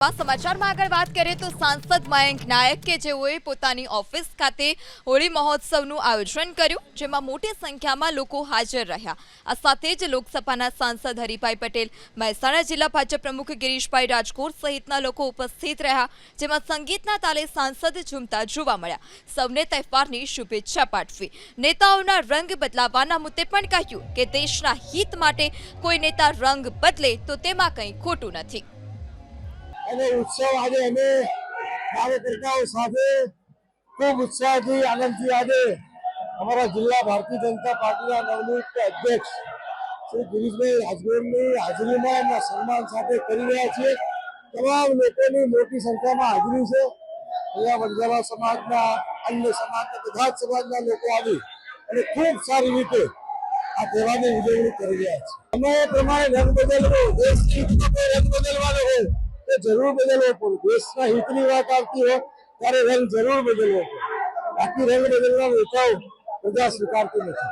સમાચારમાં આગળ વાત કરીએ તો સાંસદ મયંક નાયક કે જેઓએ પોતાની ઓફિસ ખાતે હોળી મહોત્સવનું આયોજન કર્યું, જેમાં મોટી સંખ્યામાં લોકો હાજર રહ્યા। આ સાથે જ લોકસભાના સાંસદ હરિભાઈ પટેલ, મહેસાણા જિલ્લા ભાજપ પ્રમુખ ગિરીશભાઈ રાજકોર સહિતના લોકો ઉપસ્થિત રહ્યા, જેમાં સંગીતના તાલે સાંસદ ઝૂમતા જોવા મળ્યા। સૌને તહેવારની શુભેચ્છા પાઠવી। નેતાઓના રંગ બદલાવવાના મુદ્દે પણ કહ્યું કે દેશના હિત માટે કોઈ નેતા રંગ બદલે તો તેમાં કંઈ ખોટું નથી। અને ઉત્સવ આજે અમે કાર્યકર્તાઓ સાથે ખૂબ ઉત્સાહથી આનંદથી આજે અમારા જિલ્લા ભારતીય જનતા પાર્ટીના નવનિયુક્ત અધ્યક્ષ શ્રી ગિરીશભાઈ રાજગોરની હાજરીમાં એમના સન્માન સાથે કરી રહ્યા છીએ। તમામ લોકોની મોટી સંખ્યામાં હાજરી છે। અહીંયા વડગાવા સમાજના, અન્ય સમાજના, બધા જ સમાજના લોકો આવી અને ખૂબ સારી રીતે આ તહેવારની ઉજવણી કરી રહ્યા છે। અમે એ પ્રમાણે રંગ બદલવો, દેશની હિતમાં રંગ બદલવાનો હોય જરૂર બદલવો પડે। દેશના હિતની વાત આવતી હોય ત્યારે રંગ જરૂર બદલવો પડે, બાકી રંગ બદલવા નેતાઓ પ્રજા સ્વીકારતી નથી।